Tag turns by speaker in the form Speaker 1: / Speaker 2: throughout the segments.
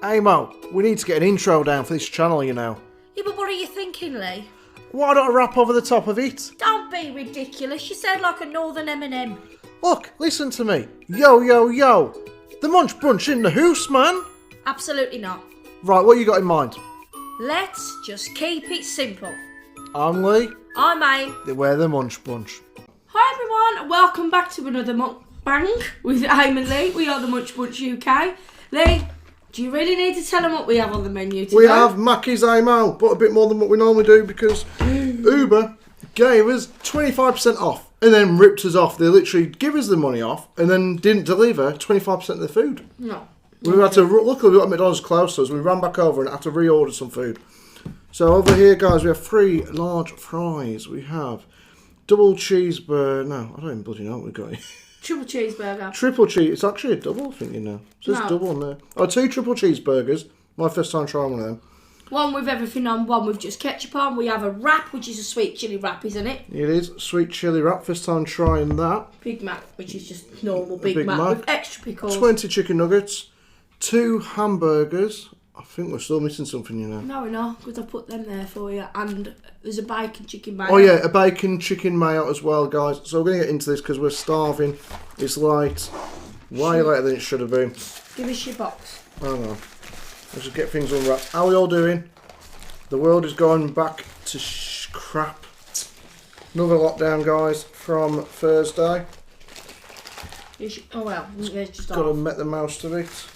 Speaker 1: Hey Mo, we need to get an intro down for this channel, you know.
Speaker 2: Yeah, but what are you thinking, Leigh?
Speaker 1: Why not a rap over the top of it?
Speaker 2: Don't be ridiculous. You sound like a northern M&M.
Speaker 1: Look, listen to me. Yo, yo, yo. The Munch Bunch in the house, man.
Speaker 2: Absolutely not.
Speaker 1: Right, what you got in mind?
Speaker 2: Let's just keep it simple.
Speaker 1: I'm Leigh.
Speaker 2: I'm Aim.
Speaker 1: We're the Munch Bunch.
Speaker 3: Hi everyone, and welcome back to another mukbang with Aim and Leigh. We are the Munch Bunch UK. Leigh, do you really need to tell them what we have on the menu today?
Speaker 1: We have Mackey's Aimo, but a bit more than what we normally do because Uber gave us 25% off and then ripped us off. They literally give us the money off and then didn't deliver 25% of the food.
Speaker 3: No.
Speaker 1: We had to, luckily we got McDonald's close to us, we ran back over and had to reorder some food. So over here guys, we have 3 large fries. We have double cheeseburger, no, I don't even bloody know what we've got here.
Speaker 3: Triple cheeseburger.
Speaker 1: Triple cheese, it's actually a double I think, you know. It says
Speaker 3: No.
Speaker 1: double on there. Oh, 2 triple cheeseburgers, my first time trying one of them.
Speaker 3: One with everything on, one with just ketchup on. We have a wrap, which is a sweet chilli wrap, isn't it?
Speaker 1: It is, sweet chilli wrap, first time trying that.
Speaker 3: Big Mac, which is just normal Big
Speaker 1: Big
Speaker 3: Mac
Speaker 1: Mac.
Speaker 3: with extra pickles.
Speaker 1: 20 chicken nuggets, 2 hamburgers. I think we're still missing something, you know.
Speaker 3: No, we're not, because I put them there for you. And there's a bacon chicken mayo.
Speaker 1: Oh yeah, a bacon chicken mayo as well, guys. So we're going to get into this because we're starving. It's late. Way later than it should have been.
Speaker 3: Give us your box.
Speaker 1: I don't know. Let's just get things unwrapped. How are we all doing? The world is going back to crap. Another lockdown, guys, from Thursday.
Speaker 3: Oh well, there's just
Speaker 1: Got to
Speaker 3: off.
Speaker 1: met the mouse to it.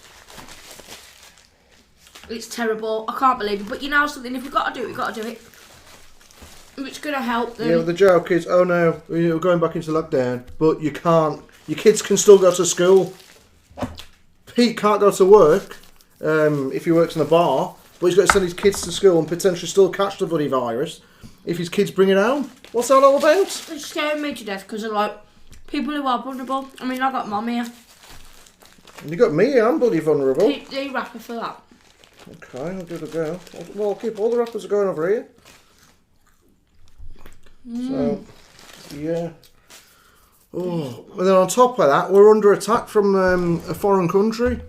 Speaker 3: It's terrible. I can't believe it. But you know something, if we've got to do it, we've got to do it. If it's going to help them.
Speaker 1: Yeah, but the joke is, oh no, we're going back into lockdown, but you can't. Your kids can still go to school. Pete can't go to work if he works in a bar, but he's got to send his kids to school and potentially still catch the bloody virus if his kids bring it home. What's that all about?
Speaker 3: It's scaring me to death because of like people who are vulnerable. I mean, I got mum here.
Speaker 1: You got me, I'm bloody vulnerable.
Speaker 3: The wrapper for that.
Speaker 1: Okay, I'll give it a go. Well, keep all the wrappers are going over here. So, yeah. Oh, and then on top of that, we're under attack from a foreign country.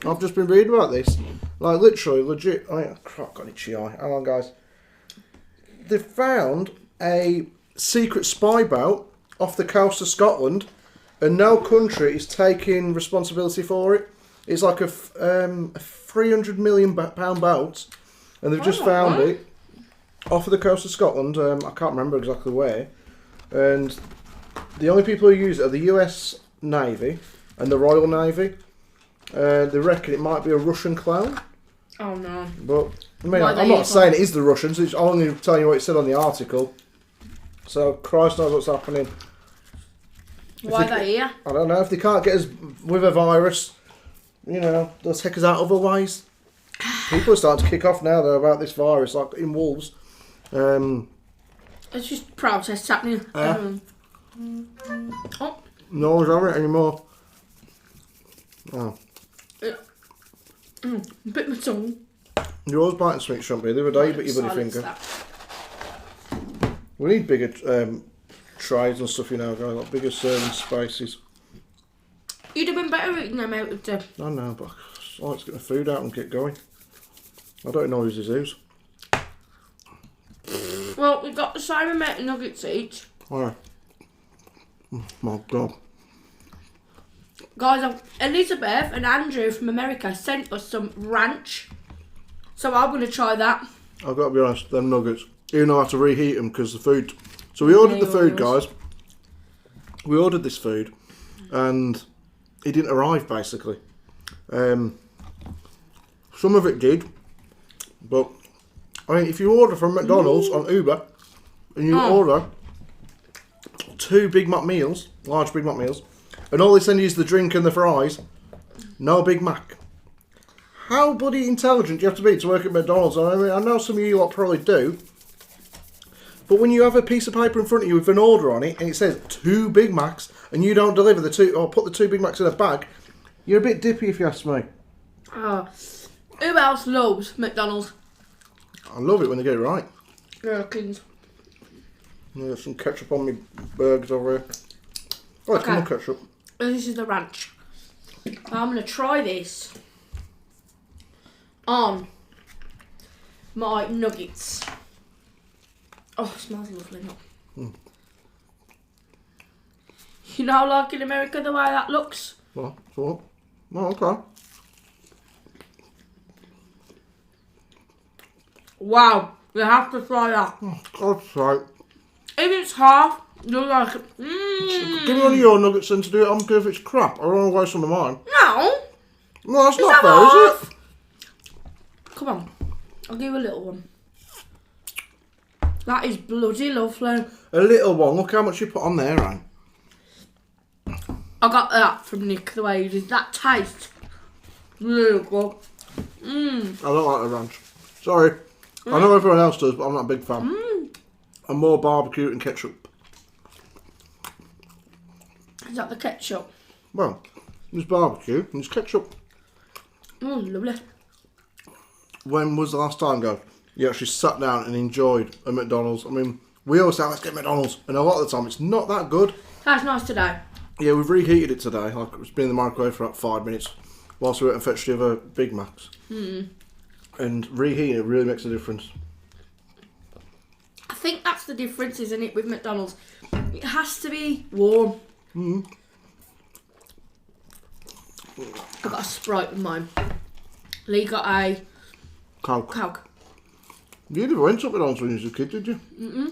Speaker 1: I've just been reading about this. Like, literally, legit. Oh, yeah, crap, got an itchy eye. Hang on, guys. They found a secret spy boat off the coast of Scotland, and no country is taking responsibility for it. It's like a £300 million boat, and they've just found it off of the coast of Scotland. I can't remember exactly where. And the only people who use it are the US Navy and the Royal Navy. They reckon it might be a Russian clone.
Speaker 3: Oh no.
Speaker 1: But, I mean, I'm not saying it is the Russians, it's only telling you what it said on the article. So, Christ knows what's happening.
Speaker 3: Why are they here?
Speaker 1: I don't know, if they can't get us with a virus, you know, they'll take us out other ways. People are starting to kick off now, though, about this virus, like in Wolves.
Speaker 3: It's just protests happening.
Speaker 1: No one's having it anymore. Oh.
Speaker 3: Bit my tongue.
Speaker 1: You always biting sweet, shouldn't be? The other day you bit your bloody finger. We need bigger trays and stuff, you know, guys, like bigger serving spaces.
Speaker 3: You'd have been better eating them out of the...
Speaker 1: I know, but I like to get the food out and get going. I don't know who's whose.
Speaker 3: Well, we've got the same amount of nuggets each.
Speaker 1: Oh, my God.
Speaker 3: Guys, Elizabeth and Andrew from America sent us some ranch. So I'm going to try that.
Speaker 1: I've got to be honest, them nuggets, even though I have to reheat them because the food... So we ordered the food, guys. We ordered this food and it didn't arrive, basically. Some of it did, but I mean, if you order from McDonald's on Uber and you order 2 Big Mac meals, large Big Mac meals, and all they send you is the drink and the fries, no Big Mac. How bloody intelligent do you have to be to work at McDonald's? I mean, I know some of you lot probably do, but when you have a piece of paper in front of you with an order on it and it says 2 Big Macs and you don't deliver the 2 or put the 2 Big Macs in a bag, you're a bit dippy if you ask me.
Speaker 3: Who else loves McDonald's?
Speaker 1: I love it when they get it right.
Speaker 3: Gherkins.
Speaker 1: There's some ketchup on my burgers over here. Oh, it's come on, ketchup.
Speaker 3: This is the ranch. I'm going to try this. on my nuggets. Oh, it smells lovely. You know, like in America, the way that looks.
Speaker 1: What? Oh, okay.
Speaker 3: Wow, you have to try that.
Speaker 1: God's sake.
Speaker 3: If it's half, you're like,
Speaker 1: Give me one of your nuggets then to do it. I'm good if it's crap. I don't want to waste some of mine.
Speaker 3: No.
Speaker 1: No, that's not fair, is it?
Speaker 3: Come on, I'll give you a little one. That is bloody lovely.
Speaker 1: A little one. Look how much you put on there, Anne.
Speaker 3: I got that from Nick, the way he did that taste. Really good.
Speaker 1: I don't like the ranch. Sorry. I know everyone else does, but I'm not a big fan. I'm more barbecue and ketchup.
Speaker 3: Is that the ketchup?
Speaker 1: Well, there's barbecue and there's ketchup.
Speaker 3: Lovely.
Speaker 1: When was the last time, guys, you actually sat down and enjoyed a McDonald's? I mean, we always say, let's get McDonald's. And a lot of the time, it's not that good.
Speaker 3: That's nice today.
Speaker 1: Yeah, we've reheated it today. Like, it's been in the microwave for about 5 minutes whilst we went and fetched the other Big Macs. And reheating it really makes a difference.
Speaker 3: I think that's the difference, isn't it, with McDonald's? It has to be warm. I got a Sprite with mine. Leigh got a Coke.
Speaker 1: You never went to McDonald's when you was a kid, did you? You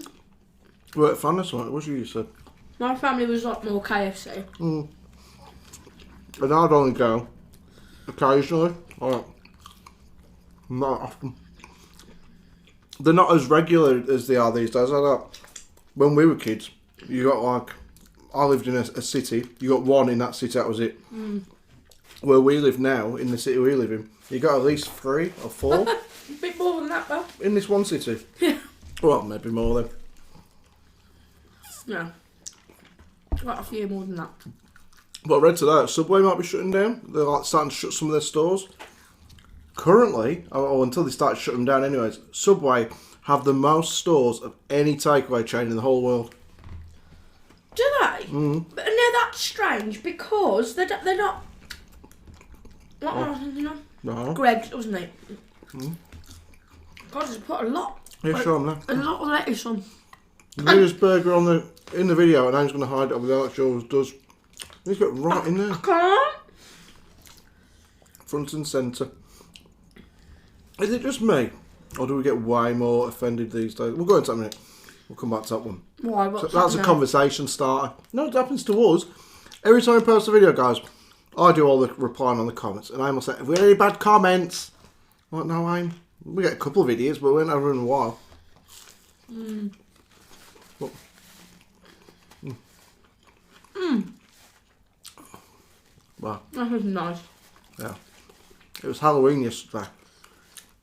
Speaker 1: weren't a fan of something, was you said?
Speaker 3: My family was a lot more KFC.
Speaker 1: And I'd only go occasionally. Like, not often. They're not as regular as they are these days. When we were kids, you got like, I lived in a city, you got one in that city, that was it. Where we live now, in the city we live in, you got at least 3 or 4.
Speaker 3: A bit more than that, though.
Speaker 1: In this one city.
Speaker 3: Yeah.
Speaker 1: Well, maybe more then.
Speaker 3: No. Got a few more than that.
Speaker 1: But I read today, Subway might be shutting down. They're like starting to shut some of their stores. Currently, or until they start shutting them down anyways, Subway have the most stores of any takeaway chain in the whole world.
Speaker 3: Do they? But no, that's strange because they're not. What am I thinking of?
Speaker 1: No.
Speaker 3: Greg's, wasn't it? God, they put a lot.
Speaker 1: Yeah, show them
Speaker 3: A lot of lettuce on.
Speaker 1: There's burger in the video, and I'm just going to hide it over there like she always does. He's got right in there.
Speaker 3: I can't.
Speaker 1: Front and centre. Is it just me? Or do we get way more offended these days? We'll go into that in a minute. We'll come back to that one.
Speaker 3: Why?
Speaker 1: So that's a conversation starter. No, it happens to us. Every time I post a video, guys, I do all the replying on the comments. And Aim will say, have we had any bad comments? I'm like, no, Aim. We get a couple of videos, but we ain't over in a while. What? Wow.
Speaker 3: That was nice.
Speaker 1: Yeah. It was Halloween yesterday.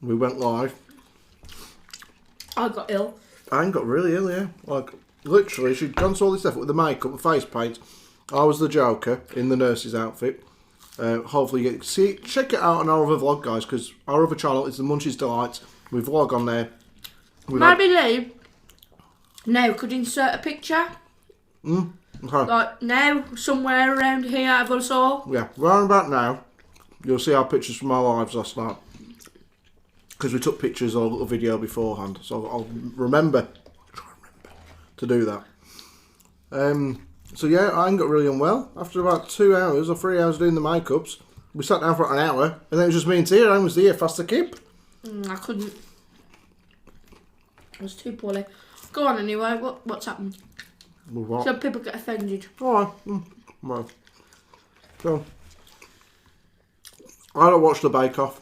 Speaker 1: We went live.
Speaker 3: I got ill.
Speaker 1: I got really ill, yeah. Like, literally, she'd gone through all this effort with the makeup and face paint. I was the Joker in the nurse's outfit. Hopefully you get to see it. Check it out on our other vlog, guys, because our other channel is the Munchies Delights. We vlog on there.
Speaker 3: Maybe Leigh now could insert a picture.
Speaker 1: Okay.
Speaker 3: Like now, somewhere around here of us all.
Speaker 1: Yeah, round about now, you'll see our pictures from our lives last night. Because we took pictures or a little video beforehand. So I'll try and remember to do that. So yeah, I got really unwell. After about 2 hours or 3 hours doing the makeups, we sat down for an hour, and then it was just me and Tia. I was there fast to keep.
Speaker 3: I couldn't. I was too poorly. Go on anyway. What's happened?
Speaker 1: With what?
Speaker 3: So people get offended.
Speaker 1: Alright. Well. So, I don't watch the Bake Off.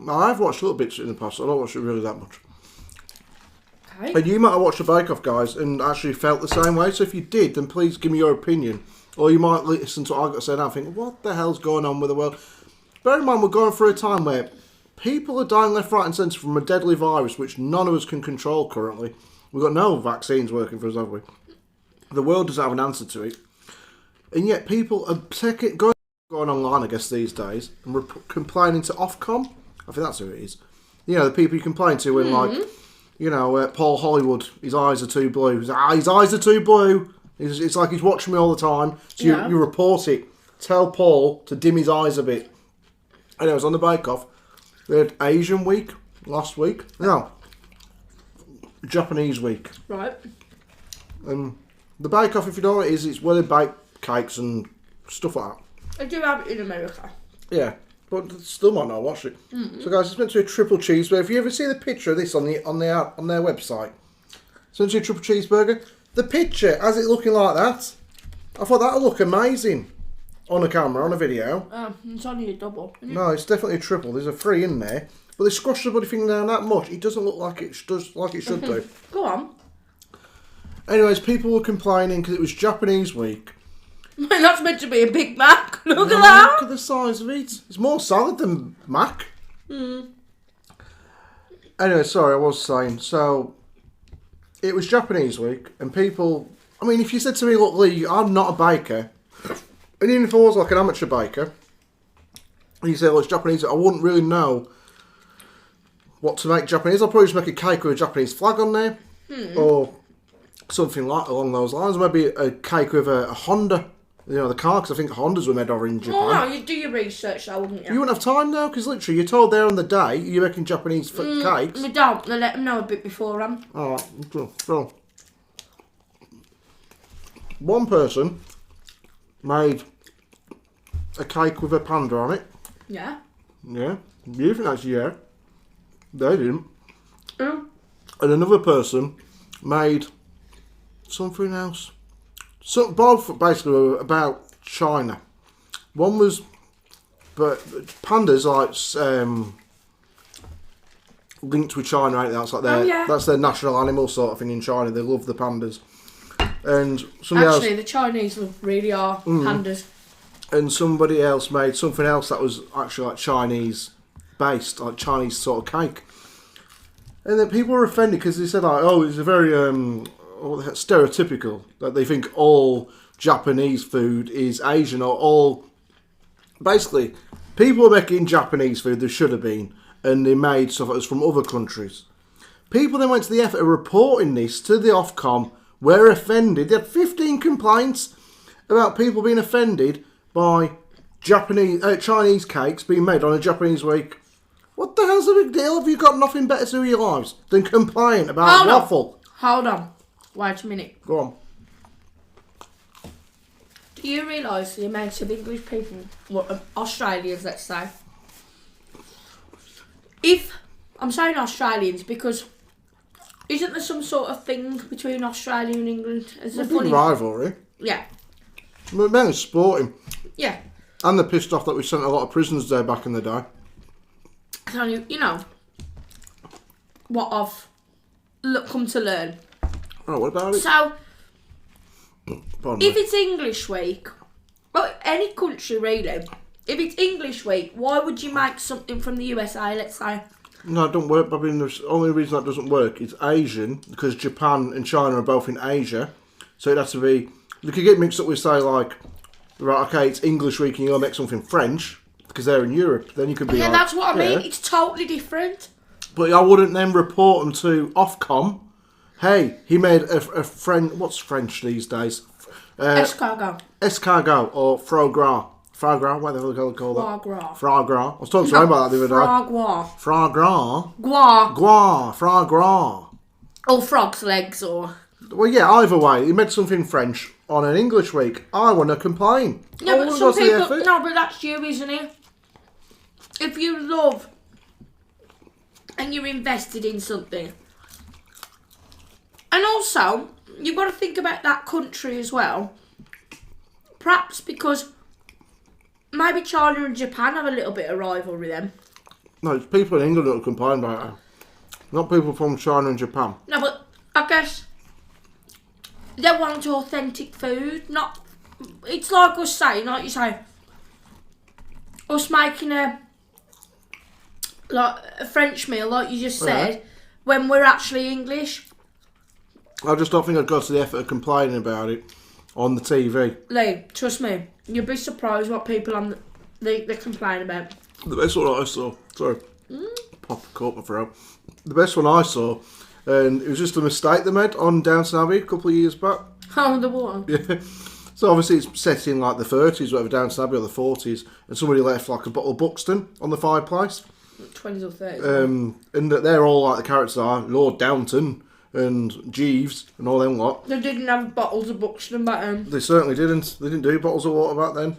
Speaker 1: I've watched little bits in the past. I don't watch it really that much.
Speaker 3: Okay.
Speaker 1: And you might have watched the Bake Off, guys, and actually felt the same way. So if you did, then please give me your opinion. Or you might listen to what I've got to say now and think, what the hell's going on with the world? Bear in mind, we're going through a time where people are dying left, right and centre from a deadly virus which none of us can control currently. We've got no vaccines working for us, have we? The world doesn't have an answer to it. And yet people are going online, I guess, these days, and complaining to Ofcom. I think that's who it is. You know, the people you complain to when, like, you know, Paul Hollywood, his eyes are too blue. His eyes are too blue. It's like he's watching me all the time. So you report it. Tell Paul to dim his eyes a bit. And I was on the Bake Off. We had Asian week last week. No, Japanese week.
Speaker 3: Right.
Speaker 1: The bake-off, if you know what it is, it's where they bake cakes and stuff like that.
Speaker 3: I do have it in America.
Speaker 1: Yeah, but still might not watch it. So guys, it's meant to be a triple cheeseburger. If you ever see the picture of this on their website, it's meant to be a triple cheeseburger. The picture has it looking like that. I thought that would look amazing on a camera, on a video.
Speaker 3: It's only a double.
Speaker 1: No, it's definitely a triple. There's a 3 in there, but they squashed the bloody thing down that much. It doesn't look like it does, like it should do.
Speaker 3: Go on.
Speaker 1: Anyways, people were complaining because it was Japanese week.
Speaker 3: That's meant to be a Big Mac. Look at that.
Speaker 1: Look at the size of it. It's more solid than Mac. Anyway, sorry, I was saying. So, it was Japanese week, and people... I mean, if you said to me, look, Leigh, I'm not a baker, and even if I was like an amateur baker, and you say, well, it's Japanese, I wouldn't really know what to make Japanese. I'll probably just make a cake with a Japanese flag on there, or something like along those lines. Maybe a cake with a Honda, you know, the car, because I think Hondas were made over in Japan.
Speaker 3: Oh, no, you do your research though, wouldn't you?
Speaker 1: You wouldn't have time now, because literally you're told there on the day you're making Japanese cakes.
Speaker 3: They don't. They let them know a bit beforehand.
Speaker 1: Alright, so one person made a cake with a panda on it.
Speaker 3: Yeah.
Speaker 1: Yeah. You think that's yeah. They didn't.
Speaker 3: Mm.
Speaker 1: And another person made something else. So both basically were about China. One was, but pandas like linked with China, ain't they? That's like their that's their national animal sort of thing in China. They love the pandas. And somebody
Speaker 3: the Chinese really are pandas.
Speaker 1: And somebody else made something else that was actually like Chinese based, like Chinese sort of cake. And then people were offended because they said like, oh, it's a very stereotypical, that they think all Japanese food is Asian, or all... Basically, people were making Japanese food, there should have been, and they made stuff that was from other countries. People then went to the effort of reporting this to the Ofcom, were offended. They had 15 complaints about people being offended by Chinese cakes being made on a Japanese week. What the hell's the big deal? Have you got nothing better to do with your lives than complain about waffle?
Speaker 3: Hold on. Wait a minute.
Speaker 1: Go on.
Speaker 3: Do you realise the amount of English people, Australians, let's say? If I'm saying Australians because isn't there some sort of thing between Australia and England? Is there
Speaker 1: a big rivalry.
Speaker 3: Yeah.
Speaker 1: But mainly sporting.
Speaker 3: Yeah.
Speaker 1: And they're pissed off that we sent a lot of prisoners there back in the day.
Speaker 3: So you know what I've come to learn.
Speaker 1: Oh, what about it?
Speaker 3: So,
Speaker 1: Pardon
Speaker 3: if
Speaker 1: me.
Speaker 3: it's English week, well, any country really, if it's English week, why would you make something from the USA, let's say?
Speaker 1: No, it don't work, Bobby. The only reason that doesn't work is Asian, because Japan and China are both in Asia. So it has to be... You could get mixed up with, say, like... Right, okay, it's English week and you'll make something French, because they're in Europe. Then you could be
Speaker 3: Yeah,
Speaker 1: like...
Speaker 3: that's what I mean. It's totally different.
Speaker 1: But I wouldn't then report them to Ofcom. Hey, he made a French... What's French these days?
Speaker 3: Escargot.
Speaker 1: Escargot or foie gras. Foie gras, what the hell do they call that?
Speaker 3: Foie gras.
Speaker 1: Foie gras. I was talking to him about that the other day.
Speaker 3: Foie gras.
Speaker 1: Foie gras.
Speaker 3: Gras.
Speaker 1: Gras. Foie gras.
Speaker 3: Or frog's legs or...
Speaker 1: Well, yeah, either way, he made something French on an English week. I want to complain.
Speaker 3: Yeah,
Speaker 1: I
Speaker 3: but
Speaker 1: wouldn't
Speaker 3: some
Speaker 1: go to the
Speaker 3: people...
Speaker 1: effort.
Speaker 3: No, but that's you, isn't it? If you love and you're invested in something. And also, you've got to think about that country as well. Perhaps because maybe China and Japan have a little bit of rivalry then.
Speaker 1: No, it's people in England that will complain about it. Not people from China and Japan.
Speaker 3: No, but I guess they want authentic food. Not. It's like us saying, like you say, us making a French meal, like you just said, when we're actually English.
Speaker 1: I just don't think I'd go to the effort of complaining about it on the TV.
Speaker 3: Leigh, trust me, you'll be surprised what people on they complain about.
Speaker 1: The best one I saw, sorry, caught my throat. The best one I saw, and it was just a mistake they made on Downton Abbey a couple of years back.
Speaker 3: Oh, the one.
Speaker 1: Yeah. So obviously it's set in like the 30s, whatever, Downton Abbey, or the 40s, and somebody left like a bottle of Buxton on the fireplace.
Speaker 3: 20s or 30s.
Speaker 1: And that they're all like the characters are Lord Downton and Jeeves and all them lot.
Speaker 3: They didn't have bottles of Buxton back then.
Speaker 1: They certainly didn't. They didn't do bottles of water back then.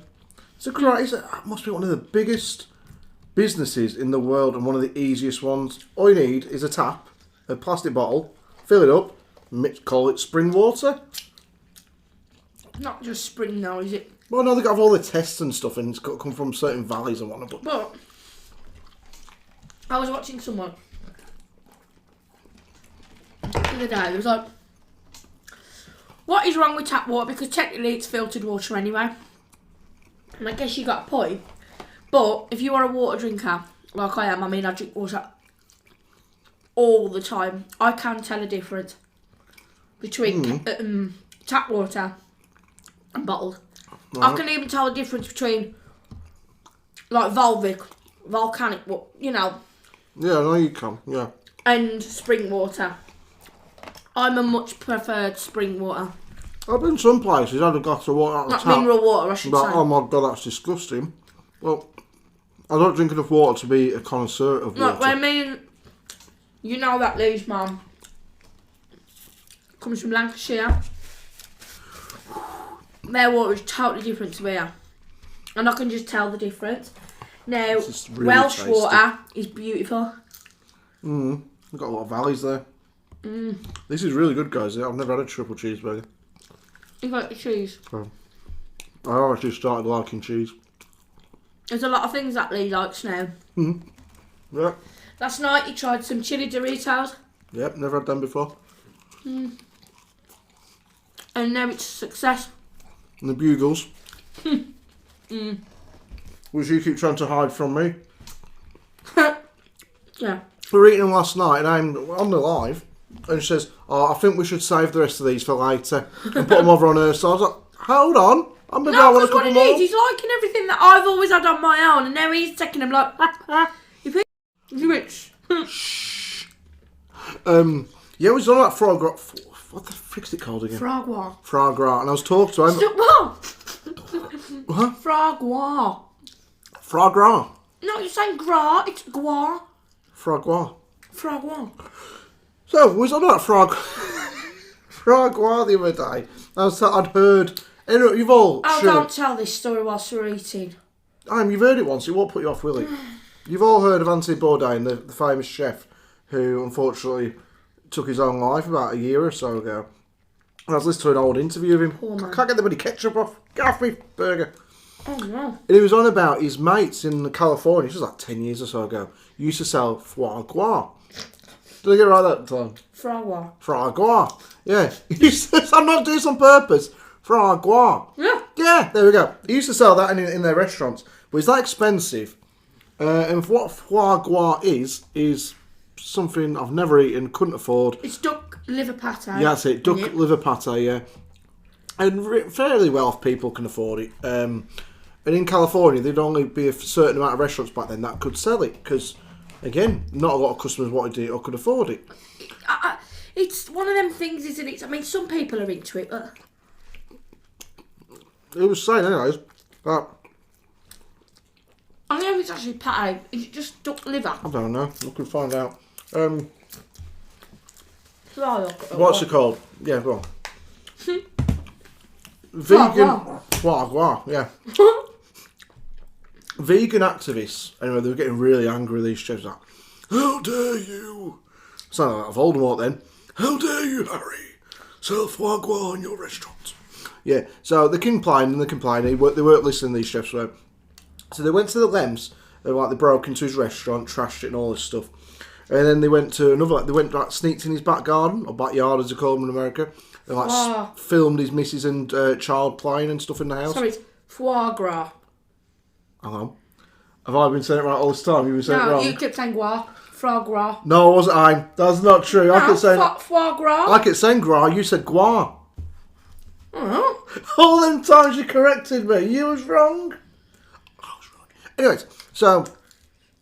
Speaker 1: It must be one of the biggest businesses in the world and one of the easiest ones. All you need is a tap, a plastic bottle, fill it up, call it spring water.
Speaker 3: Not just spring now, is it?
Speaker 1: Well, no, they've got to have all the tests and stuff, and it's got to come from certain valleys and whatnot.
Speaker 3: But I was watching someone the other day. They was like, "What is wrong with tap water? Because technically it's filtered water anyway." And I guess you got a point. But if you are a water drinker, like I am, I mean, I drink water all the time. I can tell a difference between tap water and bottled. Right. I can even tell the difference between like volcanic, you know.
Speaker 1: Yeah, no, you can. Yeah.
Speaker 3: And spring water. I'm a much preferred spring water.
Speaker 1: I've been some places, had a glass of water out of the
Speaker 3: Not
Speaker 1: tap.
Speaker 3: mineral water, I should say.
Speaker 1: Oh my god, that's disgusting. Well, I don't drink enough water to be a connoisseur of water.
Speaker 3: Look, I mean, you know that Leigh's mum comes from Lancashire. Their water is totally different to here. And I can just tell the difference. Now,
Speaker 1: Really
Speaker 3: Welsh
Speaker 1: tasty.
Speaker 3: water is beautiful.
Speaker 1: We've got a lot of valleys there. This is really good, guys. I've never had a triple cheeseburger.
Speaker 3: You got the cheese.
Speaker 1: I actually started liking cheese.
Speaker 3: There's a lot of things that Leigh likes now.
Speaker 1: Yeah.
Speaker 3: Last night he tried some chili Doritos.
Speaker 1: Yep, never had them before.
Speaker 3: And now it's a success.
Speaker 1: And the bugles. Which you keep trying to hide from me.
Speaker 3: Yeah.
Speaker 1: We were eating them last night and I'm on the live and she says, "Oh, I think we should save the rest of these for later and put them over on her side." I was like, hold on. I'm going to
Speaker 3: No,
Speaker 1: want a
Speaker 3: because what
Speaker 1: couple
Speaker 3: it
Speaker 1: more.
Speaker 3: is, he's liking everything that I've always had on my own, and now he's taking them like, you bitch.
Speaker 1: Yeah, we was on that frog. What the frick's it called again?
Speaker 3: Frogwa.
Speaker 1: Frog. And I was talking to him.
Speaker 3: What? Frogwa.
Speaker 1: Frog.
Speaker 3: No, you're saying gras, it's gua.
Speaker 1: Frogwa.
Speaker 3: Frogwa.
Speaker 1: So, we was on that frogwa the other day. I'd heard. Anyway, you've all.
Speaker 3: Oh, don't tell this story whilst we're eating.
Speaker 1: You've heard it once. It won't put you off, will it? You've all heard of Anthony Bourdain, the famous chef, who unfortunately took his own life about a year or so ago. And I was listening to an old interview of him.
Speaker 3: Poor man.
Speaker 1: I can't get the bloody ketchup off. Get off me burger.
Speaker 3: Oh no.
Speaker 1: And he was on about his mates in California, this was like 10 years or so ago, used to sell foie gras. Did I get it right that time?
Speaker 3: Frogwa.
Speaker 1: Foie gras. Yeah. He says, I'm not doing this on purpose. Foie gras.
Speaker 3: Yeah.
Speaker 1: Yeah, there we go. He used to sell that in their restaurants. But it's that expensive. And what foie gras is something I've never eaten, couldn't afford.
Speaker 3: It's duck liver pate.
Speaker 1: Yeah, that's it. Duck liver pate, yeah. And fairly well-off people can afford it. And in California, there'd only be a certain amount of restaurants back then that could sell it. Because, again, not a lot of customers wanted it or could afford it.
Speaker 3: It's one of them things, isn't it? I mean, some people are into it, but...
Speaker 1: It was saying, anyways, that...
Speaker 3: I don't know if it's actually pate. Is it just duck liver?
Speaker 1: I don't know. We could find out. What's it called? Yeah, go on. Vegan foie gras, yeah. Vegan activists. Anyway, they were getting really angry with these chefs. Like, how dare you? Sounded like Voldemort then. How dare you, Harry, sell foie gras in your restaurant? Yeah, so they complained and they complained. They weren't listening, these chefs were. So they went to the Lems, they broke into his restaurant, trashed it and all this stuff. And then they went to another, sneaked in his back garden, or backyard as they call them in America. They filmed his missus and child playing and stuff in the house.
Speaker 3: Sorry, it's foie gras.
Speaker 1: Hang on. Have I been saying it right all this time? You've been saying it wrong?
Speaker 3: No, you kept saying gras. Foie gras.
Speaker 1: No, I wasn't. That's not true.
Speaker 3: No,
Speaker 1: I kept saying...
Speaker 3: foie gras.
Speaker 1: I kept saying gras, you said gua.
Speaker 3: Oh.
Speaker 1: All them times you corrected me, you was wrong. I was wrong. Anyways, so...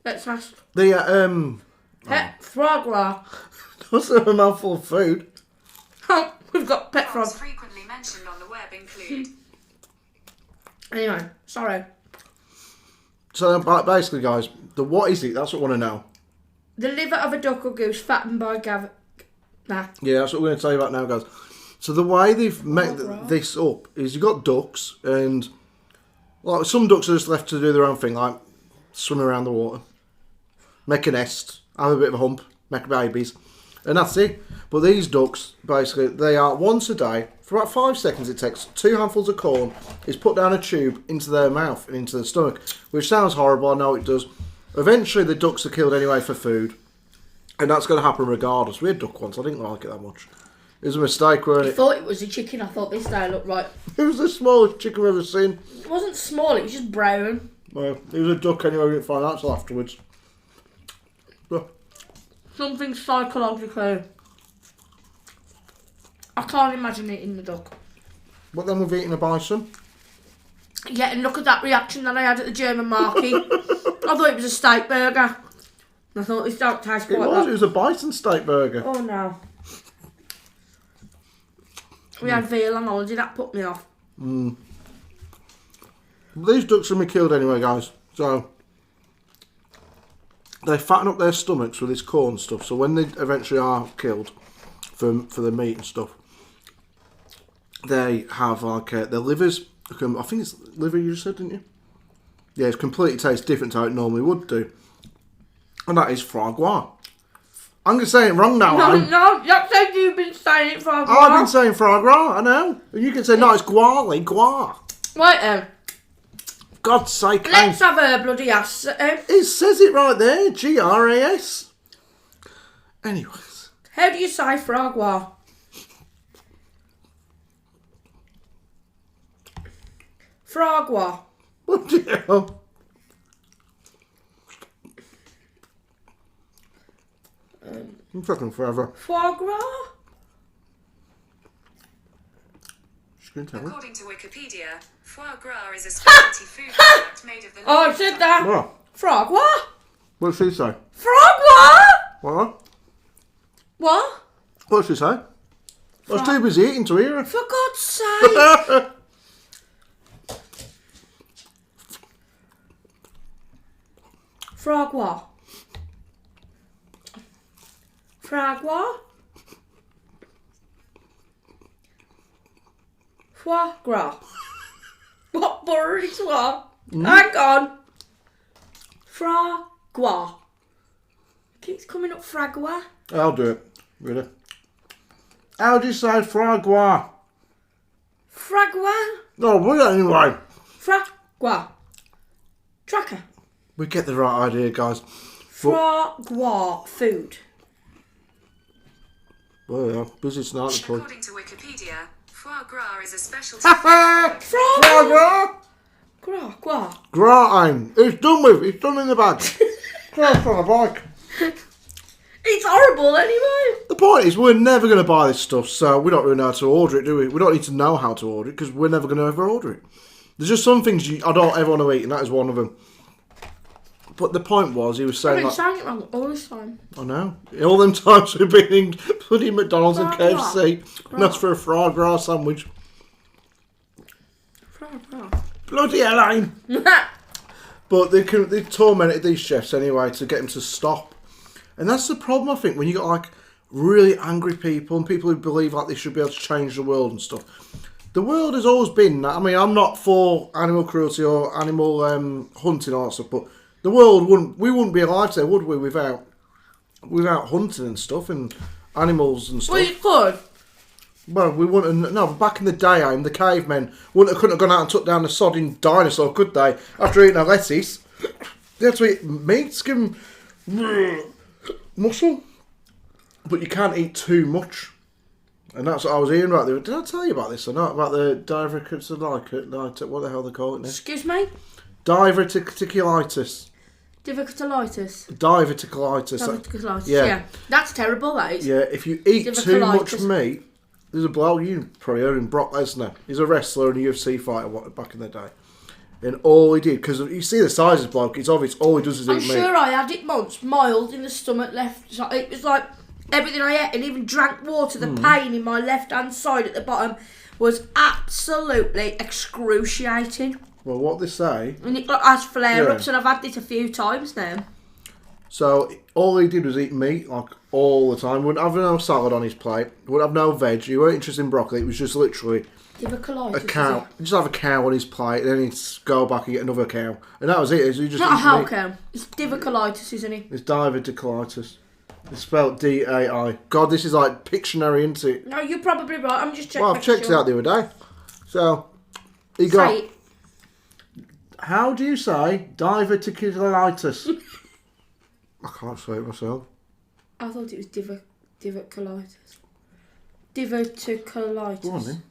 Speaker 3: Let's ask.
Speaker 1: The,
Speaker 3: foie gras.
Speaker 1: That's a mouthful of food.
Speaker 3: Oh, we've got pet frog.
Speaker 4: Frequently mentioned on the web include.
Speaker 3: Anyway, sorry.
Speaker 1: So basically, guys, what is it? That's what I want to know.
Speaker 3: The liver of a duck or goose fattened by Nah.
Speaker 1: Yeah, that's what we're going to tell you about now, guys. So the way they've made this up is you've got ducks, and like some ducks are just left to do their own thing, like swim around the water, make a nest, have a bit of a hump, make babies, and that's it. But these ducks, basically, they are once a day, for about 5 seconds it takes, 2 handfuls of corn is put down a tube into their mouth and into their stomach, which sounds horrible, I know it does. Eventually the ducks are killed anyway for food, and that's going to happen regardless. We had duck once, I didn't like it that much. It was a mistake, weren't it?
Speaker 3: I thought it was a chicken. I thought this day looked right.
Speaker 1: It was the smallest chicken I've ever seen.
Speaker 3: It wasn't small, it was just brown.
Speaker 1: Well, it was a duck anyway, we didn't find out until afterwards. But,
Speaker 3: Something psychologically. I can't imagine eating the duck.
Speaker 1: but then we've eaten a bison.
Speaker 3: Yeah, and look at that reaction that I had at the German market. I thought it was a steak burger. I thought this don't taste quite
Speaker 1: It was a bison steak burger.
Speaker 3: Oh no. We had veal on holiday, that put me off.
Speaker 1: These ducks are going to be killed anyway, guys. So, they fatten up their stomachs with this corn stuff. So when they eventually are killed for the meat and stuff, they have like their livers. I think it's liver you just said, didn't you? Yeah, it completely tastes different to how it normally would do. And that is foie gras. I'm going to say it wrong now.
Speaker 3: No, that's how you've been saying it for a while.
Speaker 1: I've been saying foie gras, I know. And you can say, no, it's guarly, gras.
Speaker 3: Right then.
Speaker 1: God's sake.
Speaker 3: Let's have a bloody ass.
Speaker 1: It says it right there, GRAS. Anyways.
Speaker 3: How do you say foie gras? Foie gras.
Speaker 1: What the hell? I'm fucking forever.
Speaker 3: Foie gras?
Speaker 1: She's going to tell me.
Speaker 4: According to Wikipedia, foie gras is a specialty food product made of the
Speaker 3: Oh, I said that.
Speaker 1: What?
Speaker 3: Foie gras?
Speaker 1: What did she say?
Speaker 3: Foie gras?
Speaker 1: What?
Speaker 3: What?
Speaker 1: What did she say? I was too busy eating to hear her.
Speaker 3: For God's sake. Foie gras. Foie gras. Foie gras. What bird is what? Hang on. Foie gras. Keeps coming up fragua.
Speaker 1: I'll do it. Really? How do you say foie gras?
Speaker 3: Fragua.
Speaker 1: No, but anyway.
Speaker 3: Fragua. Tracker.
Speaker 1: We get the right idea, guys.
Speaker 3: Foie gras food.
Speaker 1: Well, yeah, busy tonight.
Speaker 4: According to Wikipedia, foie gras is a specialty
Speaker 1: Foie gras?
Speaker 3: Gras.
Speaker 1: Gras, it's done with. It's done in the bag. Gras on a bike.
Speaker 3: It's horrible anyway.
Speaker 1: The point is, we're never going to buy this stuff, so we don't really know how to order it, do we? We don't need to know how to order it, because we're never going to ever order it. There's just some things I don't ever want to eat, and that is one of them. But the point was, he was saying,
Speaker 3: I've been
Speaker 1: like,
Speaker 3: saying it wrong all this time.
Speaker 1: I know. All them times we've been in bloody McDonald's and
Speaker 3: Foie
Speaker 1: KFC, and that's for a foie gras sandwich.
Speaker 3: Foie gras.
Speaker 1: Bloody hell, Aim. But they tormented these chefs anyway to get them to stop. And that's the problem, I think, when you got like really angry people and people who believe like they should be able to change the world and stuff. The world has always been that. I mean, I'm not for animal cruelty or animal hunting or that stuff, but the world wouldn't be alive today, would we, without hunting and stuff and animals and stuff.
Speaker 3: Well, you could.
Speaker 1: Well, we wouldn't. No, back in the day, the cavemen couldn't have gone out and took down a sodding dinosaur, could they? After eating a lettuce, they had to eat meat, give them muscle. But you can't eat too much, and that's what I was hearing about. Did I tell you about this or not? About the diverticulitis? What the hell they call it now?
Speaker 3: Excuse me?
Speaker 1: Diverticulitis.
Speaker 3: Diverticulitis.
Speaker 1: Diverticulitis.
Speaker 3: Diverticulitis.
Speaker 1: Yeah.
Speaker 3: Yeah. That's terrible, that is.
Speaker 1: Yeah, if you eat too much
Speaker 3: Diverticulitis.
Speaker 1: meat, there's a bloke, you probably heard him, Brock Lesnar. He's a wrestler and a UFC fighter back in the day. And all he did, because you see the size of this bloke, it's obvious all he does is
Speaker 3: I'm
Speaker 1: eat meat.
Speaker 3: sure I had it once, mild in the stomach, left. So it was like everything I ate and even drank water. The pain in my left hand side at the bottom was absolutely excruciating.
Speaker 1: Well, what they say...
Speaker 3: And it has flare-ups, and I've had this a few times now.
Speaker 1: So, all he did was eat meat, like, all the time. Wouldn't have no salad on his plate. Wouldn't have no veg. He weren't interested in broccoli. It was just literally
Speaker 3: Diverticulitis,
Speaker 1: a cow. He'd just have a cow on his plate, and then he'd go back and get another cow. And that was it. So he just
Speaker 3: not a
Speaker 1: eat
Speaker 3: whole
Speaker 1: meat.
Speaker 3: cow. It's diverticulitis, isn't it?
Speaker 1: It's diverticulitis. It's spelled D-A-I. God, this is like Pictionary, isn't it?
Speaker 3: No, you're probably right. I'm just checking.
Speaker 1: Well, I've checked it out the other day. So, he got...
Speaker 3: Say it.
Speaker 1: How do you say diverticulitis? I can't say it myself.
Speaker 3: I thought it was diverticulitis. Diverticulitis.
Speaker 1: Go on then.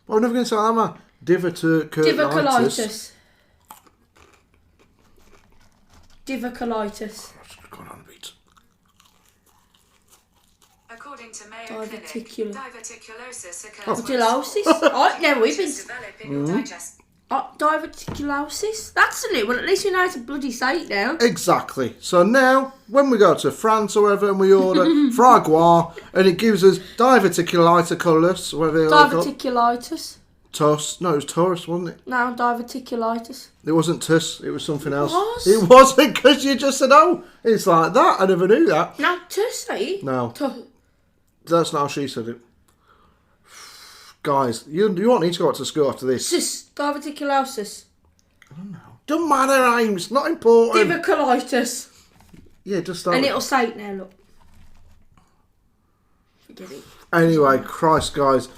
Speaker 1: Well, I'm never going to say that, man. Diverticulitis.
Speaker 3: Diverticulitis.
Speaker 1: Go on a bit.
Speaker 4: According to Mayo Clinic, diverticulosis occurs
Speaker 3: Diverticulosis? Oh, no, we've been...
Speaker 4: develop in your digest.
Speaker 3: Diverticulosis? That's a new one. At least we know how to bloody say it now.
Speaker 1: Exactly. So now, when we go to France or whatever and we order foie gras and it gives us diverticulitis, whatever they call it.
Speaker 3: Diverticulitis.
Speaker 1: Tuss. No, it was Taurus, wasn't it?
Speaker 3: No, diverticulitis.
Speaker 1: It wasn't Tuss, it was something else.
Speaker 3: was?
Speaker 1: It wasn't because you just said, oh, it's like that. I never knew that.
Speaker 3: No, tussy.
Speaker 1: No. That's not how she said it. Guys, you won't need to go back to school after this.
Speaker 3: Diverticulosis.
Speaker 1: I don't know. Don't matter, Ames. Not important.
Speaker 3: Diverticulitis.
Speaker 1: Yeah, just start.
Speaker 3: And it'll say it now, look. Forget it.
Speaker 1: Anyway, Christ, guys.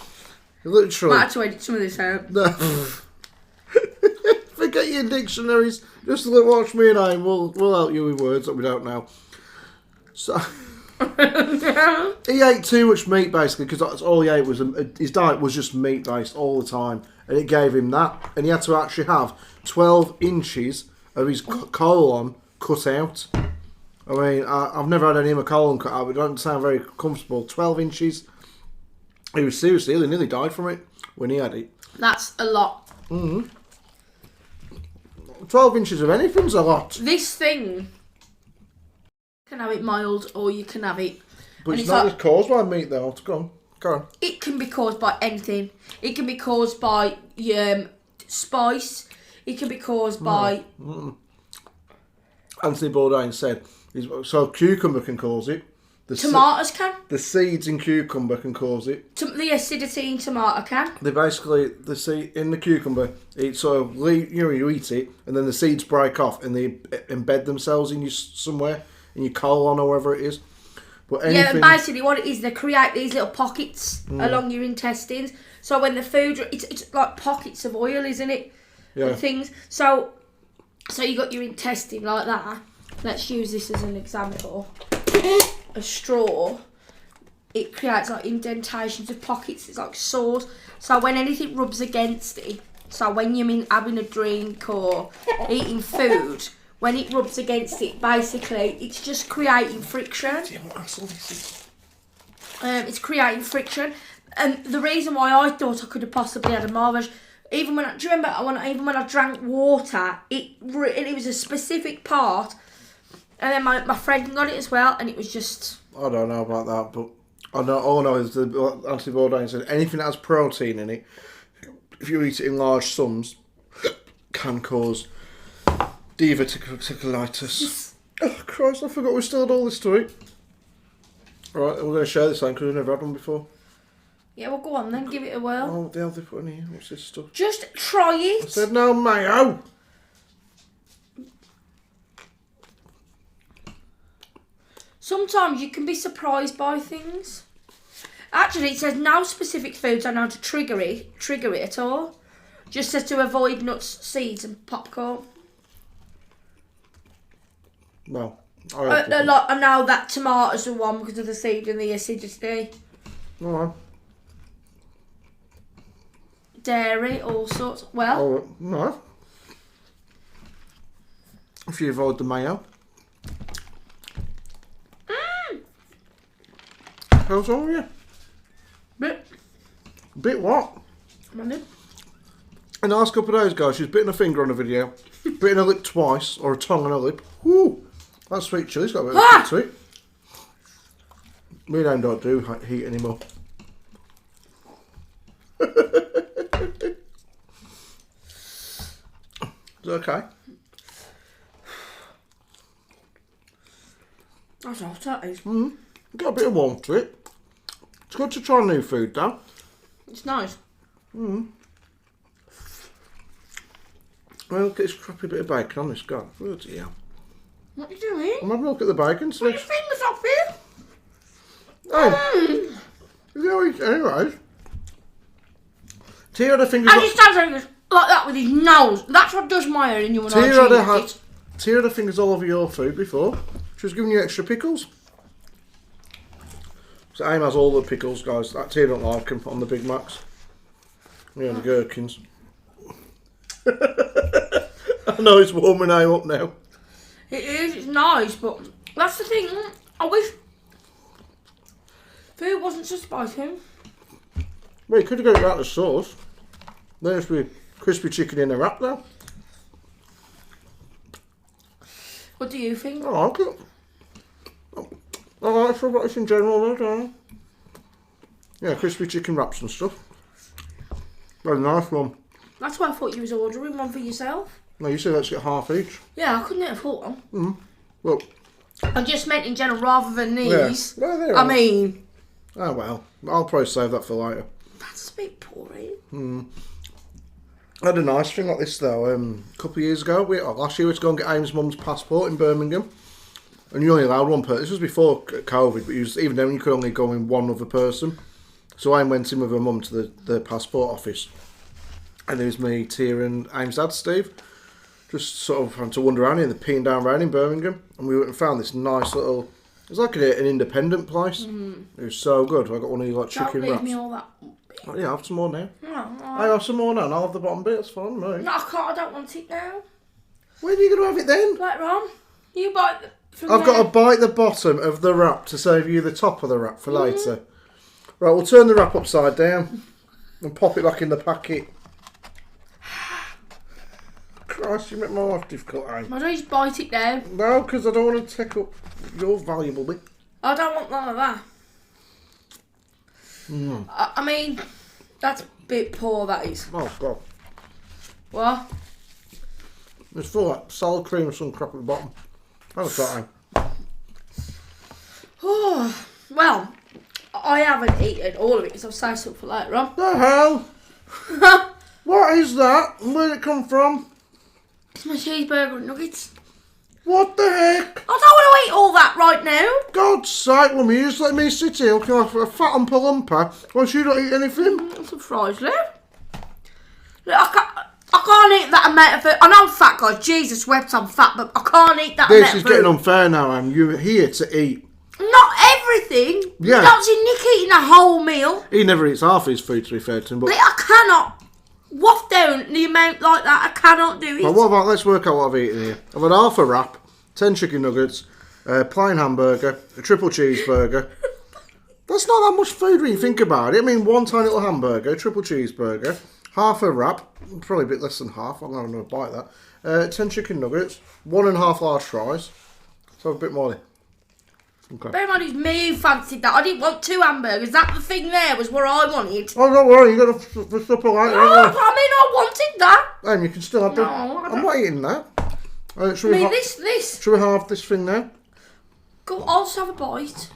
Speaker 1: Literally.
Speaker 3: Might have to edit some of this out.
Speaker 1: No. Forget your dictionaries. Just watch me and Aim. We'll help you with words that we don't know. So... he ate too much meat basically because that's all he ate was his diet was just meat based all the time, and it gave him that, and he had to actually have 12 inches of his colon cut out. I mean, I've never had any of my colon cut out, but it doesn't sound very comfortable. 12 inches. He was seriously ill. He nearly died from it when he had it.
Speaker 3: That's a lot.
Speaker 1: 12 inches of anything's a lot.
Speaker 3: This thing, you can have it mild or you can have it.
Speaker 1: But
Speaker 3: and
Speaker 1: it's not just caused by meat though. Go on.
Speaker 3: It can be caused by anything. It can be caused by spice. It can be caused by...
Speaker 1: Anthony Bourdain said, so cucumber can cause it.
Speaker 3: Tomatoes can.
Speaker 1: The seeds in cucumber can cause it.
Speaker 3: The acidity in tomato can.
Speaker 1: They basically, the seed in the cucumber, it sort of, you eat it, and then the seeds break off, and they embed themselves in you somewhere, in your colon or wherever it is. But anything...
Speaker 3: Yeah, and basically what it is, they create these little pockets along your intestines. So when the food, it's like pockets of oil, isn't it?
Speaker 1: Yeah.
Speaker 3: And things. So you got your intestine like that. Let's use this as an example. A straw, it creates like indentations of pockets. It's like sores. So when anything rubs against it, so when you're having a drink or eating food, when it rubs against it, basically it's just creating friction. It's creating friction, and the reason why I thought I could have possibly had a marvage, even when do you remember when I drank water, it was a specific part. And then my friend got it as well, and it was just...
Speaker 1: I don't know about that, but all I know is that Anthony Bourdain said anything that has protein in it, if you eat it in large sums, can cause diverticulitis. Oh, Christ, I forgot we still had all this to eat. Right, we're going to share this one because we've never had one before.
Speaker 3: Yeah, well, go on then, give it a whirl.
Speaker 1: Oh, what the hell they put in here? What's this stuff?
Speaker 3: Just try it.
Speaker 1: I said no mayo.
Speaker 3: Sometimes you can be surprised by things. Actually, it says no specific foods are known to trigger it at all. Just says to avoid nuts, seeds, and popcorn.
Speaker 1: Well,
Speaker 3: I know that tomatoes are one because of the seed and the acidity.
Speaker 1: Alright.
Speaker 3: Dairy, all sorts. Well,
Speaker 1: Oh, no. If you avoid the mayo. How's wrong with you? Bit what?
Speaker 3: in
Speaker 1: In the last couple of days, guys, she's bitten a finger on a video, bitten her lip twice, or a tongue on her lip. Whoo! That sweet chili's got a bit of heat to it. Me and Anne don't do heat anymore. Okay.
Speaker 3: That's hot, that is.
Speaker 1: Got a bit of warmth to it. It's good to try new food, though.
Speaker 3: It's nice.
Speaker 1: Well, look at this crappy bit of bacon on this guy. Bloody hell.
Speaker 3: What are you doing?
Speaker 1: I'm having a look at the bacon. So
Speaker 3: Put your fingers off here.
Speaker 1: hey, anyways. Tia had her fingers
Speaker 3: And he stands like that with his nose. That's what does my hair in you when I
Speaker 1: Tia had her fingers all over your food before. She was giving you extra pickles. So Aim has all the pickles, guys. That Tia don't like them on the Big Macs. Yeah, the gherkins. I know it's warming Aim up now.
Speaker 3: It is, it's nice, but that's the thing. I wish food wasn't so spicy.
Speaker 1: Well, you could have got it out of the sauce. There's the crispy chicken in a wrap though.
Speaker 3: What do you think?
Speaker 1: I like it. I like strawberries in general, don't I? Yeah, crispy chicken wraps and stuff. Very nice one.
Speaker 3: That's why I thought you was ordering one for yourself.
Speaker 1: No, you said let's get half each.
Speaker 3: Yeah, I couldn't get a full one.
Speaker 1: Well,
Speaker 3: I just meant in general rather than these.
Speaker 1: Yeah. No,
Speaker 3: I mean,
Speaker 1: oh well. I'll probably save that for later.
Speaker 3: that's a bit boring.
Speaker 1: I had a nice thing like this though. A couple of years ago, last year we went to go and get Aim's mum's passport in Birmingham. And you only allowed one person. This was before COVID, but even then you could only go in one other person. So Aim went in with her mum to the passport office. And it was me, Tia and Aim's dad, Steve. Just sort of having to wander around in the peeing down road in Birmingham. And we went and found this nice little... It was like an independent place. It was so good. I got one of these like chicken
Speaker 3: Don't leave
Speaker 1: wraps.
Speaker 3: me all that.
Speaker 1: Oh, yeah, I'll have some more now.
Speaker 3: No,
Speaker 1: I have some more now and I'll have the bottom bit. It's fine, mate.
Speaker 3: no, I can't. I don't want it now.
Speaker 1: When are you going to have it then?
Speaker 3: Later on, you bite from
Speaker 1: I've got to bite the bottom of the wrap to save you the top of the wrap for later. Right, we'll turn the wrap upside down and pop it back in the packet. Christ, you make my life difficult, eh?
Speaker 3: I don't just bite it down.
Speaker 1: No, because I don't want to take up your valuable bit.
Speaker 3: I don't want none of that. I mean, that's a bit poor, that is.
Speaker 1: Oh, God.
Speaker 3: What?
Speaker 1: It's full of salad cream and some crap at the bottom. Have a try.
Speaker 3: Oh, well, I haven't eaten all of it, so I'll save some for later on.
Speaker 1: The hell? What is that? And where did it come from?
Speaker 3: It's my cheeseburger and nuggets.
Speaker 1: What the heck?
Speaker 3: I don't want to eat all that right now.
Speaker 1: God's sake, Mummy, you just let me sit here looking like a fat Oompa Loompa whilst you don't eat anything.
Speaker 3: Some fries, Lou. Look, I can't eat that amount of food. I know I'm fat, guys. Jesus wept, I'm fat, but I can't eat that amount
Speaker 1: This
Speaker 3: of
Speaker 1: is
Speaker 3: food.
Speaker 1: getting unfair now, Em. You're here to eat.
Speaker 3: Not everything.
Speaker 1: Yeah.
Speaker 3: You don't see Nick eating a whole meal.
Speaker 1: He never eats half his food, to be fair to him. But
Speaker 3: I cannot waft down the amount like that. I cannot do it.
Speaker 1: well, what about, let's work out what I've eaten here. I've had half a wrap, 10 chicken nuggets, a plain hamburger, a triple cheeseburger. That's not that much food when you think about it. I mean, one tiny little hamburger, triple cheeseburger, half a wrap, probably a bit less than half, I'm going to have another bite of that. 10 chicken nuggets, 1.5 large fries, so a bit more there. Okay.
Speaker 3: Bear in mind, it's me who fancied that. I didn't want 2 hamburgers. That the thing there was what I wanted.
Speaker 1: Oh, don't worry, you got the supper later.
Speaker 3: Oh, I wanted that.
Speaker 1: You can still have them.
Speaker 3: No, I
Speaker 1: I'm not eating that. Should
Speaker 3: I
Speaker 1: we
Speaker 3: mean, this.
Speaker 1: Should we have this thing now?
Speaker 3: Go, I'll just have a bite.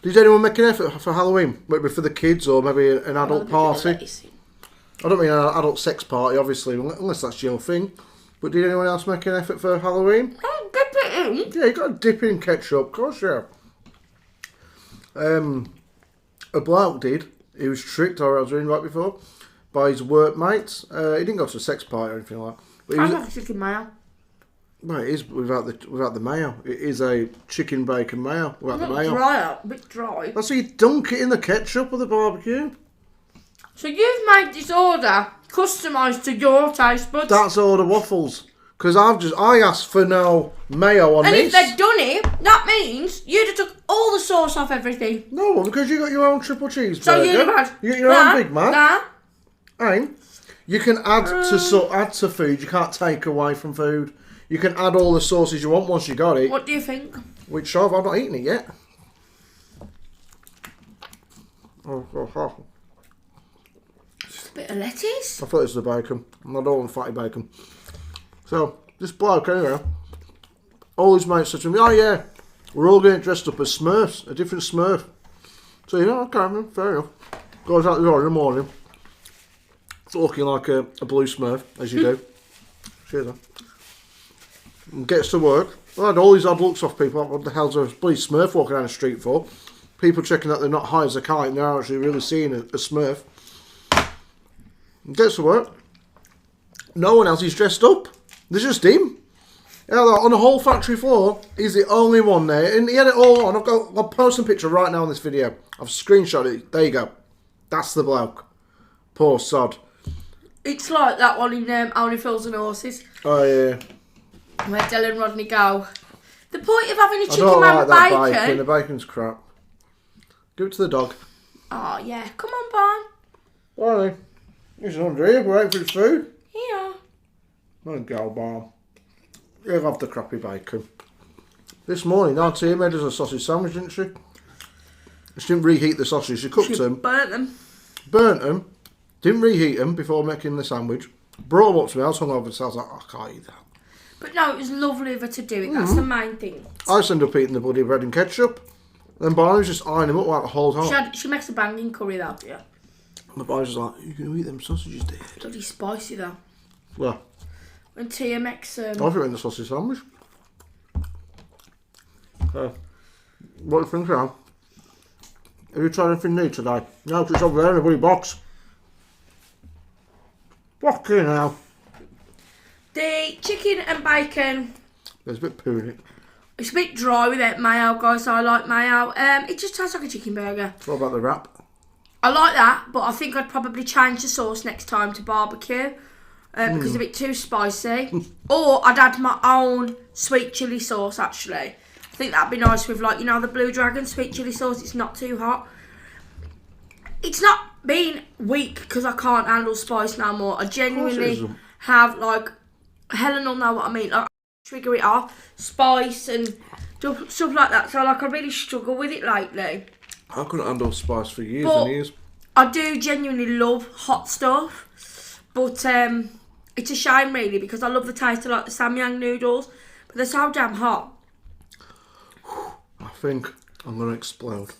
Speaker 1: Did anyone make an effort for Halloween? Maybe for the kids or maybe an adult party? I don't mean an adult sex party, obviously, unless that's your thing. But did anyone else make an effort for Halloween?
Speaker 3: Oh, dip it in.
Speaker 1: Yeah, you got to dip in ketchup, of course, yeah. A bloke did. He was tricked, or I was reading right before, by his workmates. He didn't go to a sex party or anything like that. But
Speaker 3: I love chicken mayo.
Speaker 1: Well, it is without the mayo. It is a chicken bacon mayo without the mayo.
Speaker 3: Dry, a bit dry.
Speaker 1: That's so you dunk it in the ketchup or the barbecue.
Speaker 3: So you've made this order customised to your taste buds.
Speaker 1: That's all the waffles. Because I asked for no mayo on
Speaker 3: and
Speaker 1: this.
Speaker 3: if they'd done it, that means you'd have took all the sauce off everything.
Speaker 1: No, because you got your own triple cheeseburger.
Speaker 3: So you'd have had...
Speaker 1: You got your own Big Mac.
Speaker 3: Nah.
Speaker 1: And you can add to food. You can't take away from food. You can add all the sauces you want once you got it.
Speaker 3: What do you think?
Speaker 1: Which I've not eaten it yet.
Speaker 3: bit of lettuce.
Speaker 1: I thought it was the bacon. I don't want fatty bacon. So, this bloke, anyway, all his mates said to me, oh yeah, we're all getting dressed up as Smurfs, a different Smurf. So, you know, okay, man, fair enough. Goes out the door in the morning, talking like a blue Smurf, as you do. Cheers, man. And gets to work. I had all these odd looks off people. What the hell's a bloody Smurf walking down the street for? People checking that they're not high as a kite and they're actually really seeing a Smurf. And gets to work. No one else is dressed up. There's just him. Yeah, on the whole factory floor, he's the only one there. And he had it all on. I'll post a picture right now on this video. I've screenshot it. There you go. That's the bloke. Poor sod.
Speaker 3: It's like that one in Only Fools and Horses.
Speaker 1: Oh, yeah.
Speaker 3: Where Del and Rodney go. The point of having a
Speaker 1: I
Speaker 3: chicken
Speaker 1: don't like
Speaker 3: and
Speaker 1: that
Speaker 3: bacon.
Speaker 1: bacon. The bacon's crap. Give it to the dog.
Speaker 3: Oh, yeah. Come on,
Speaker 1: Barney. He's hungry. We're waiting for his food.
Speaker 3: Barn. Here.
Speaker 1: There you go, Barn. He'll have the crappy bacon. This morning, Auntie made us a sausage sandwich, didn't she? She didn't reheat the sausage. She cooked them.
Speaker 3: Burnt them.
Speaker 1: Burnt them. Didn't reheat them before making the sandwich. Brought them up to me. I was hungover, so I was like, I can't eat that.
Speaker 3: But no, it was lovely of her to do it. That's the main thing.
Speaker 1: I just ended up eating the bloody bread and ketchup. Then Barney was just eyeing him up like the whole time.
Speaker 3: She makes a banging curry though, yeah.
Speaker 1: My Barney's just like, you going to eat them sausages, dear?
Speaker 3: Bloody spicy though.
Speaker 1: Well,
Speaker 3: When Tia makes
Speaker 1: I think in the sausage sandwich. What do you think, Sam? Have you tried anything new today? No, 'cause it's over there in the bloody box. Fucking hell.
Speaker 3: the chicken and bacon.
Speaker 1: There's a bit of poo in it.
Speaker 3: It's a bit dry without mayo, guys. I like mayo. It just tastes like a chicken burger.
Speaker 1: What about the wrap?
Speaker 3: I like that, but I think I'd probably change the sauce next time to barbecue because it's a bit too spicy. Or I'd add my own sweet chilli sauce, actually. I think that'd be nice with, like, you know, the Blue Dragon sweet chilli sauce. It's not too hot. It's not being weak because I can't handle spice no more. I genuinely have, like, Helen will know what I mean. Like, I trigger it off, spice and stuff like that. So, like, I really struggle with it lately.
Speaker 1: I couldn't handle spice for years
Speaker 3: But
Speaker 1: and years.
Speaker 3: I do genuinely love hot stuff, but it's a shame really because I love the taste of like the samyang noodles, but they're so damn hot.
Speaker 1: I think I'm going to explode.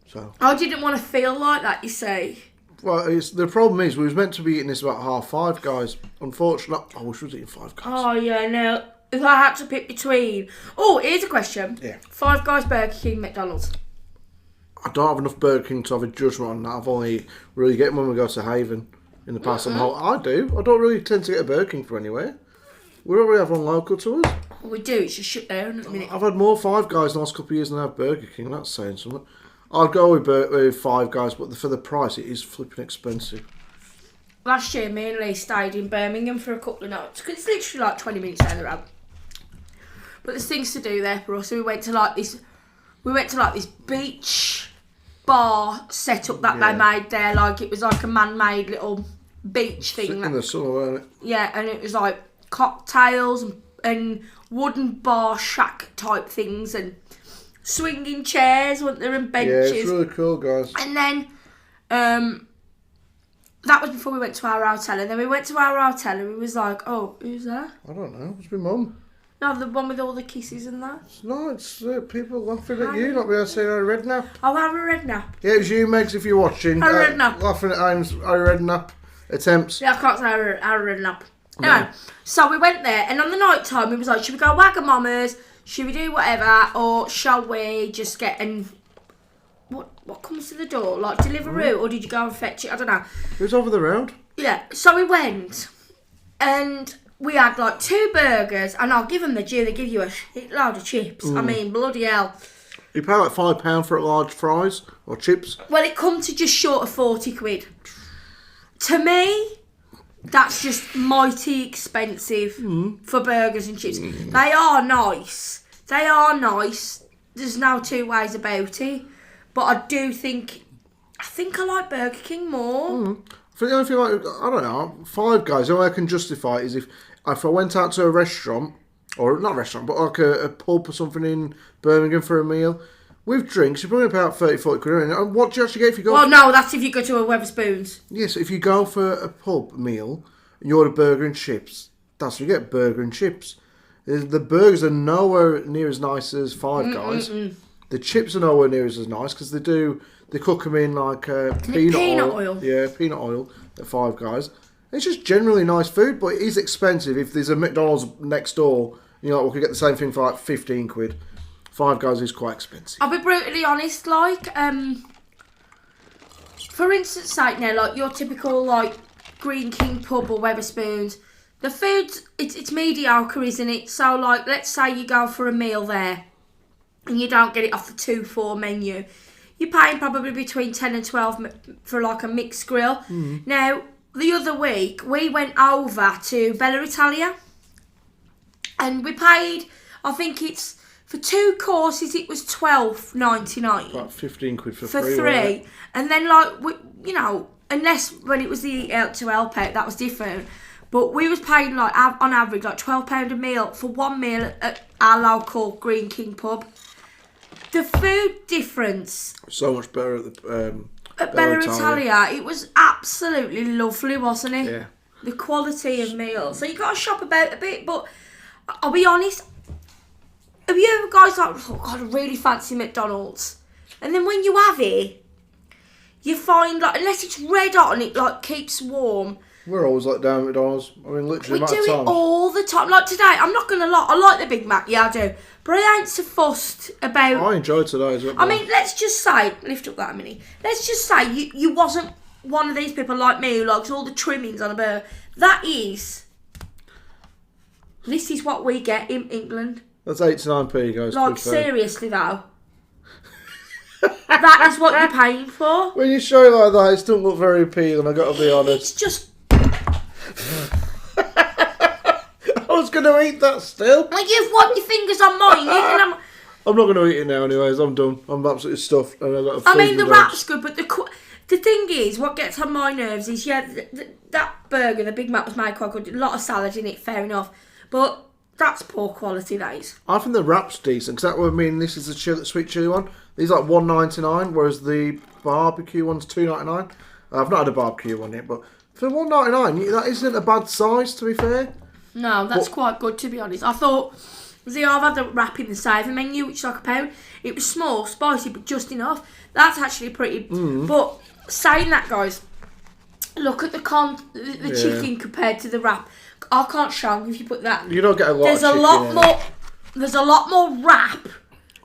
Speaker 1: So.
Speaker 3: I didn't want to feel like that, you see.
Speaker 1: Well, the problem is we was meant to be eating this about 5:30, guys. Unfortunately, I wish we was eating 5 guys.
Speaker 3: Oh yeah, no. If I had to pick between... Oh, here's a question.
Speaker 1: Yeah.
Speaker 3: 5 Guys, Burger King, McDonald's.
Speaker 1: I don't have enough Burger King to have a judgment on that. I've only really get them when we go to Haven in the past. I do. I don't really tend to get a Burger King for anywhere. We don't really have one local to us.
Speaker 3: Well, we do. It's just shut down at the minute.
Speaker 1: I've had more 5 Guys in the last couple of years than I have Burger King. That's saying something. I'd go with 5 Guys, but for the price, it is flipping expensive.
Speaker 3: Last year, me and Leigh stayed in Birmingham for a couple of nights. Cause it's literally like 20 minutes down the road. But there's things to do there for us. So we went to like this beach bar setup that they made there. Like it was like a man-made little beach thing.
Speaker 1: In the summer, weren't it?
Speaker 3: Yeah, and it was like cocktails and wooden bar shack type things and swinging chairs, weren't there, and benches.
Speaker 1: Yeah, it's really cool, guys.
Speaker 3: And then that was before we went to our hotel. And then we went to our hotel and we was like, oh, who's that?
Speaker 1: I don't know. It's my mum.
Speaker 3: No, the one with all the kisses and that.
Speaker 1: No, it's people laughing at you, not me saying I read nap.
Speaker 3: Oh, Harry Redknapp.
Speaker 1: Yeah, it was you, Megs, if you're watching.
Speaker 3: Harry Redknapp.
Speaker 1: Laughing at Harry Redknapp attempts.
Speaker 3: Yeah, I can't say Harry Redknapp. Anyway, so we went there, and on the night time, we was like, should we go Wagamama's? Should we do whatever? Or shall we just get and... What comes to the door? Like Deliveroo? Or did you go and fetch it? I don't know.
Speaker 1: It was over the road.
Speaker 3: Yeah, so we went, and... we had like 2 burgers, and I'll give them the due. They give you a shitload of chips. I mean, bloody hell.
Speaker 1: You pay like £5 for large fries or chips.
Speaker 3: Well, it come to just short of 40 quid. To me, that's just mighty expensive for burgers and chips. They are nice. They are nice. There's no 2 ways about it. But I do think... I like Burger King more.
Speaker 1: I think the only thing, like, I don't know, 5 Guys, the only way I can justify it is if I went out to a restaurant, or not a restaurant, but like a pub or something in Birmingham for a meal, with drinks, you're probably about 30-40 quid. And what do you actually get if you go?
Speaker 3: Well, no, that's if you go to a Wetherspoons.
Speaker 1: Yes, if you go for a pub meal and you order burger and chips, that's what you get, burger and chips. The burgers are nowhere near as nice as Five Guys. The chips are nowhere near as nice because they cook them in like peanut oil. Yeah, peanut oil at Five Guys. It's just generally nice food, but it is expensive. If there's a McDonald's next door, you know, we could get the same thing for like 15 quid. Five Guys is quite expensive.
Speaker 3: I'll be brutally honest, like, for instance, like now, like your typical like Green King pub or Wetherspoons, the food it's mediocre, isn't it? So like, let's say you go for a meal there, and you don't get it off the 2-4 menu, you're paying probably between 10 and 12 for like a mixed grill. Now, the other week we went over to Bella Italia, and we paid, I think it's. For 2 courses, it was $12.99.
Speaker 1: About 15 quid for
Speaker 3: three.
Speaker 1: Right?
Speaker 3: And then, like, you know, unless when it was the eat out to help out, that was different. But we was paying, like, on average, like £12 a meal for one meal at our local Green King pub. The food difference.
Speaker 1: So much better at the
Speaker 3: Bella Italia. It was absolutely lovely, wasn't it?
Speaker 1: Yeah.
Speaker 3: The quality of meals. So you got to shop about a bit, but I'll be honest. Have you ever guys like, oh God, I really fancy McDonald's, and then when you have it, you find like unless it's red hot and it like keeps warm.
Speaker 1: We're always like down at McDonald's. I mean, literally,
Speaker 3: We do it all the time. Like today, I'm not gonna lie, I like the Big Mac, yeah I do, but I ain't so fussed about.
Speaker 1: I enjoyed today as well.
Speaker 3: I mean, let's just say, lift up that mini. Let's just say you wasn't one of these people like me who likes all the trimmings on a burger. This is what we get in England.
Speaker 1: That's 8 to 9p, guys.
Speaker 3: Like, seriously, though. That is what you're paying for.
Speaker 1: When you show it like that, it doesn't look very appealing, I gotta be honest.
Speaker 3: It's just...
Speaker 1: I was gonna eat that still.
Speaker 3: Like, you've wiped your fingers on mine, and
Speaker 1: I'm not gonna eat it now anyways, I'm done. I'm absolutely stuffed. And I've got to
Speaker 3: I mean,
Speaker 1: feed
Speaker 3: the
Speaker 1: my dogs.
Speaker 3: wrap's good, but the thing is, what gets on my nerves is, yeah, that burger, the Big Mac was made quite good. A lot of salad in it, fair enough. But... that's poor quality, that is.
Speaker 1: I think the wrap's decent, because that would mean this is the sweet chilli one. These are like $1.99, whereas the barbecue one's $2.99. I've not had a barbecue one yet, but for $1.99, that isn't a bad size, to be fair.
Speaker 3: No, that's quite good, to be honest. I thought, I've had the wrap in the savour menu, which is like £1. It was small, spicy, but just enough. That's actually pretty... But saying that, guys, look at the chicken compared to the wrap. I can't show if you put that.
Speaker 1: You don't get a lot
Speaker 3: There's
Speaker 1: of chicken
Speaker 3: a lot
Speaker 1: in
Speaker 3: more.
Speaker 1: it.
Speaker 3: There's a lot more wrap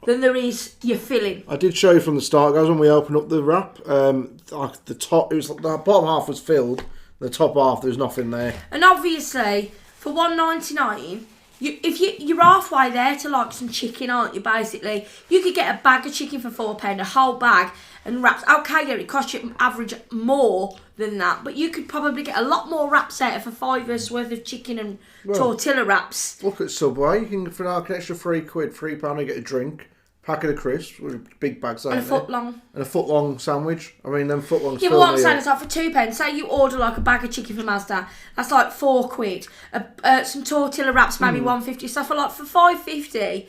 Speaker 3: than there is your filling.
Speaker 1: I did show you from the start, guys, when we opened up the wrap. Like the top, it was the bottom half was filled. The top half, there was nothing there.
Speaker 3: And obviously, for $1.99, you're halfway there to like some chicken, aren't you? Basically, you could get a bag of chicken for £4, a whole bag, and wraps. Okay, yeah, it costs you average more than that, but you could probably get a lot more wraps out of a $5 worth of chicken and tortilla wraps.
Speaker 1: Look at Subway. You can for like an extra £3, you get a drink, packet of crisps with big bags,
Speaker 3: And a foot long.
Speaker 1: And a foot long sandwich. I mean, them foot longs.
Speaker 3: Yeah, but what I'm saying is like for £2, say you order like a bag of chicken from Asda, that's like £4. Some tortilla wraps, maybe $1.50. So for $5.50,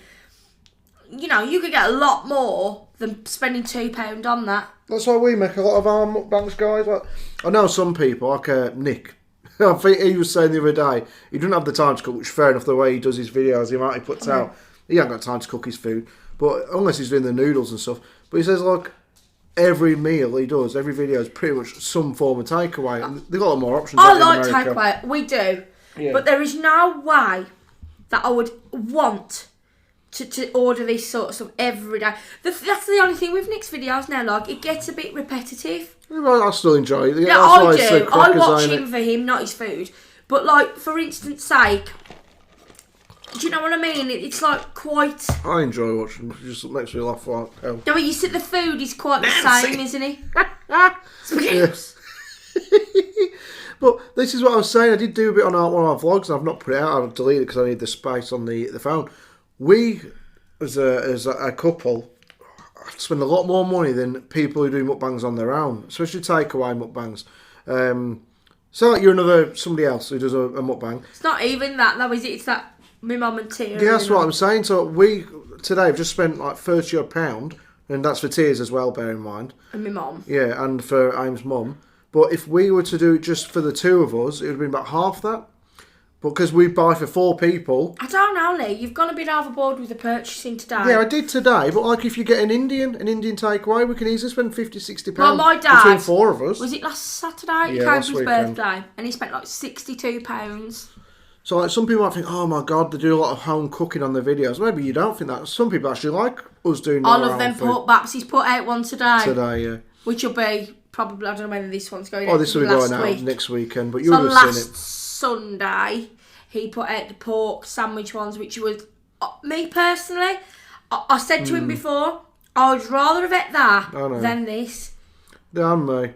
Speaker 3: you know, you could get a lot more than spending £2 on that.
Speaker 1: That's why we make a lot of our mukbangs, guys. Like, I know some people, like Nick. I think he was saying the other day, he doesn't have the time to cook, which is fair enough the way he does his videos, the amount he puts out. He ain't got time to cook his food, but unless he's doing the noodles and stuff. But he says, like, every meal he does, every video is pretty much some form of takeaway. And they've got a lot more options.
Speaker 3: I like takeaway, we do.
Speaker 1: Yeah.
Speaker 3: But there is no way that I would want to order this sort of stuff every day. That's the only thing with Nick's videos now, like, it gets a bit repetitive.
Speaker 1: Well, I still enjoy it.
Speaker 3: Yeah, I do. I watch him for him, not his food. But, like, for instance sake, do you know what I mean? It's like quite...
Speaker 1: I enjoy watching it. It just makes me laugh like hell.
Speaker 3: No, but you said the food is quite the same, isn't it?
Speaker 1: Yes. But this is what I was saying. I did do a bit on one of our vlogs, and I've not put it out. I've deleted it because I need the space on the phone. We, as a couple, spend a lot more money than people who do mukbangs on their own, especially takeaway mukbangs. So like you're somebody else who does a mukbang.
Speaker 3: It's not even that though, is it? It's that my mum and Tia.
Speaker 1: Yeah, that's what I'm saying. So we today have just spent like £30 odd, And that's for Tears as well, bear in mind.
Speaker 3: And my mum.
Speaker 1: Yeah, and for Aim's mum. But if we were to do it just for the two of us, it would have been about half that. But because we buy for 4 people...
Speaker 3: I don't know, Leigh. You've gone a bit overboard with the purchasing today.
Speaker 1: Yeah, I did today. But like if you get an Indian takeaway, we can easily spend £50, £60
Speaker 3: Well, my dad...
Speaker 1: between 4 of us.
Speaker 3: Was it last Saturday? He
Speaker 1: Yeah,
Speaker 3: came
Speaker 1: last
Speaker 3: for his
Speaker 1: weekend.
Speaker 3: birthday. And he spent like £62.
Speaker 1: So like some people might think, oh my God, they do a lot of home cooking on their videos. Maybe you don't think that. Some people actually like us doing
Speaker 3: All
Speaker 1: our
Speaker 3: of
Speaker 1: own
Speaker 3: them
Speaker 1: food.
Speaker 3: pork baps. He's put out one today.
Speaker 1: Today, yeah.
Speaker 3: Which will be probably, I don't know whether this one's going
Speaker 1: Oh,
Speaker 3: out.
Speaker 1: this will be
Speaker 3: last
Speaker 1: going out
Speaker 3: week.
Speaker 1: next weekend, but you
Speaker 3: So
Speaker 1: would have
Speaker 3: last
Speaker 1: seen it.
Speaker 3: Sunday, he put out the pork sandwich ones, which was, me personally, I said to him before, I would rather have ate that than this.
Speaker 1: Damn me.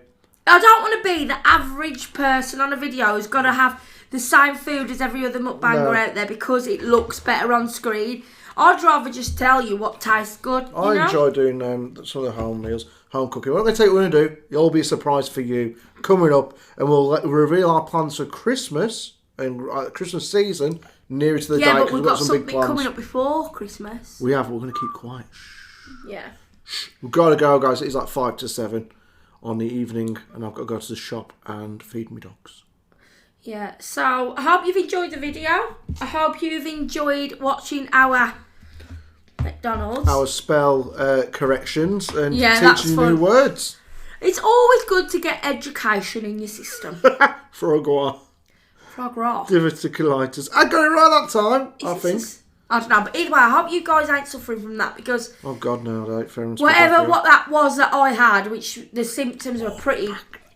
Speaker 3: I don't want to be the average person on a video who's got to have the same food as every other mukbanger out there because it looks better on screen. I'd rather just tell you what tastes good.
Speaker 1: I enjoy doing some of the home meals, home cooking. What I'm going to tell you what we're going to do, it'll be a surprise for you coming up, and we'll reveal our plans for Christmas and Christmas season nearer to the day
Speaker 3: Yeah, but
Speaker 1: because
Speaker 3: we've
Speaker 1: we've
Speaker 3: got
Speaker 1: got some big
Speaker 3: something
Speaker 1: plans.
Speaker 3: coming up before Christmas.
Speaker 1: We have, we're going to keep quiet.
Speaker 3: Yeah.
Speaker 1: We've got to go, guys. It's like 5 to 7 on the evening, and I've got to go to the shop and feed my dogs.
Speaker 3: Yeah, so I hope you've enjoyed the video. I hope you've enjoyed watching our McDonald's.
Speaker 1: Our spell corrections and
Speaker 3: that's
Speaker 1: teaching
Speaker 3: fun.
Speaker 1: new words.
Speaker 3: It's always good to get education in your system.
Speaker 1: Foie gras.
Speaker 3: Frog raw.
Speaker 1: Diverticulitis. I got it right that time, I think.
Speaker 3: I don't know, but either way, I hope you guys ain't suffering from that because
Speaker 1: Oh God, no, I don't. Fair enough.
Speaker 3: whatever what that was that I had, which the symptoms were pretty,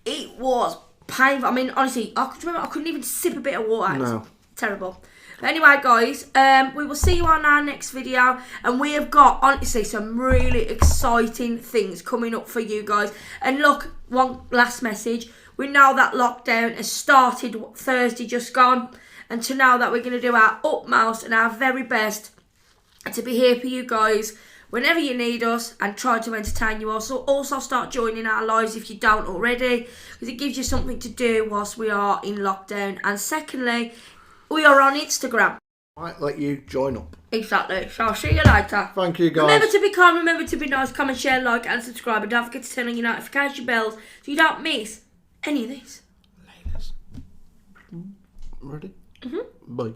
Speaker 3: it was painful. I mean, honestly, I could remember I couldn't even sip a bit of water. It was
Speaker 1: No.
Speaker 3: terrible. But anyway, guys, we will see you on our next video, and we have got honestly some really exciting things coming up for you guys. And look, one last message: we know that lockdown has started Thursday just gone, and to know that we're going to do our utmost and our very best to be here for you guys whenever you need us and try to entertain you. Also start joining our lives if you don't already, because it gives you something to do whilst we are in lockdown. And secondly, we are on Instagram.
Speaker 1: Might let you join up.
Speaker 3: Exactly. So I'll see you later.
Speaker 1: Thank you, guys.
Speaker 3: Remember to be kind, remember to be nice, comment, share, like and subscribe, and don't forget to turn on your notification bells so you don't miss any of these.
Speaker 1: Ladies. Ready? Bye.